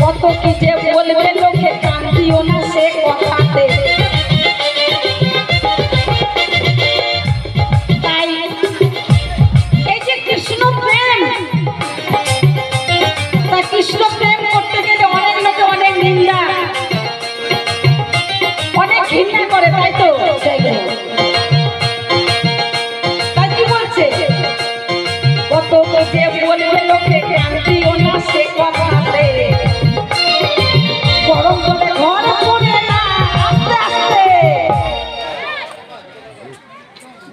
কত কি যে বলবে লোকে, কান্দিও না সে কথাতে। তাই এই যে কৃষ্ণ প্রেম, তা কৃষ্ণ প্রেম করতে গেলে অনেক লোকে অনেক নিন্দা, অনেক ঘৃণা করে, তাই তো? তাই কি বলছে, কত যে বলবে লোকে, কান্দিও না সে কথাতে। গরম জলে ঘর পড়ে না, আস্তে আস্তে।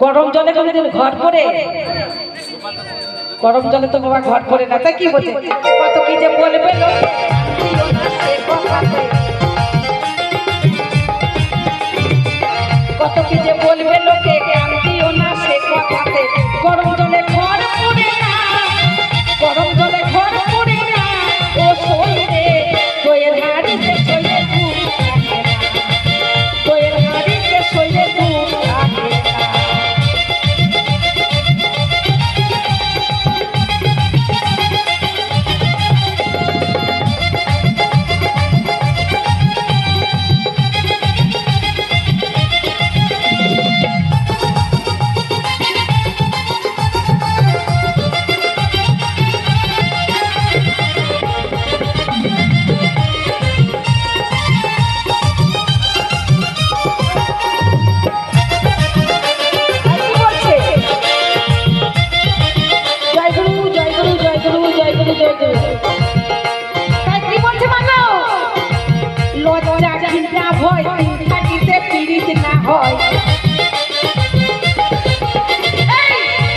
গরম জলে কোনদিন ঘর পড়ে? গরম জলে তো বাবা ঘর পড়ে না। তাই কি বলছে, কত কি যে বলবে লোকে, কান্দিও না সে কথাতে। কত কি যে বলবে লোকে, কান্দিও না সে কথাতে। গরম জলে ঘর পড়ে না, গরম জলে ঘর পড়ে না, ও শোলে দইয়ের হাড়িতে শৈলে দুধ থাকে না, দইয়ের হাড়িতে শৈলে দুধ থাকে না। লজ্জা ঘৃণা ভয় তিন থাকিতে পীড়িত না হয়,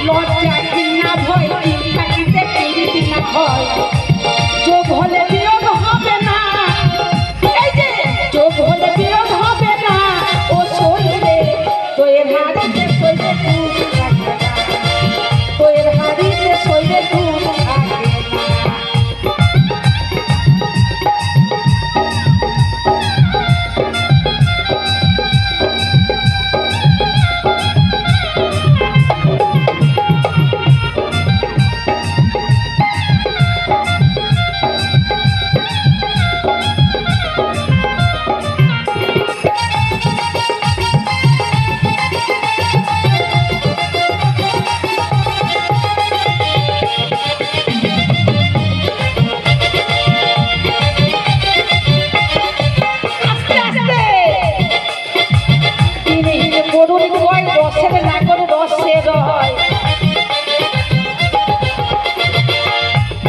লজ্জা ঘৃণা ভয় তিন থাকিতে পীড়িত না হয়। যোগ হলে বিয়োগ হবে না, এই যে যোগ হলে বিয়োগ হবে না, ও শৈলে দইয়ের হাড়িতে শৈলে দুধ থাকে না, দইয়ের হাড়িতে শৈলে দুধ থাকে না।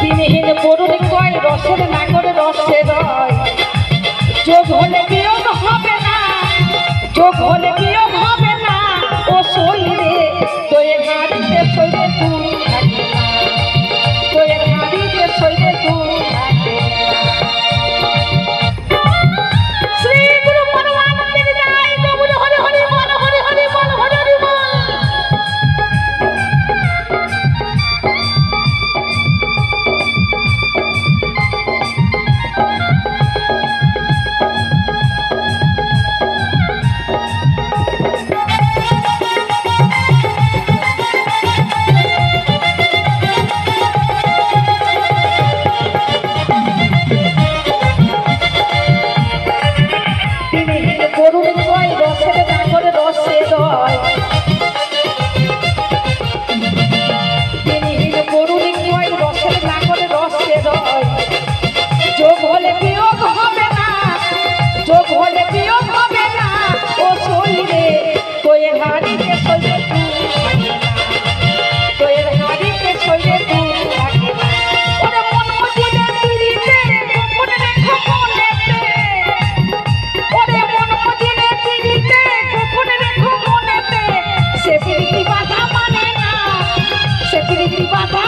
দিনহীন করুণ কয় রসের নাগর রসে রয়। যোগ হলে বিয়োগ হবে না, যোগ হলে বিয়োগ হবে না, ও শৈলে দইয়ের হাড়িতে শৈলে দুধ থাকে না, দইয়ের হাড়িতে শৈলে দুধ থাকে না। শ্রী গুরু পরমানন্দের জয়, গৌর হরি হরি বল, হরি হরি বল, হরি হরি বল। করুণ কয় রসের নাগর রসে রয়, দিনহীন করুণ কয় রসের নাগর রসে রয়। যোগ হলে বিয়োগ হবে না, যোগ হলে বিয়োগ হবে না, ও শৈলে দইয়ের হাড়িতে শৈলে দুধ থাকে না, দইয়ের হাড়িতে শৈলে দুধ থাকে না। ওরে মন মজিলে পিড়িতে গোপন রেখো মনেতে, ওরে মন মজিলে পিড়িতে গোপন রেখো মনেতে, সে প্রীতি বাধা মানে না, সে প্রীতি বাধা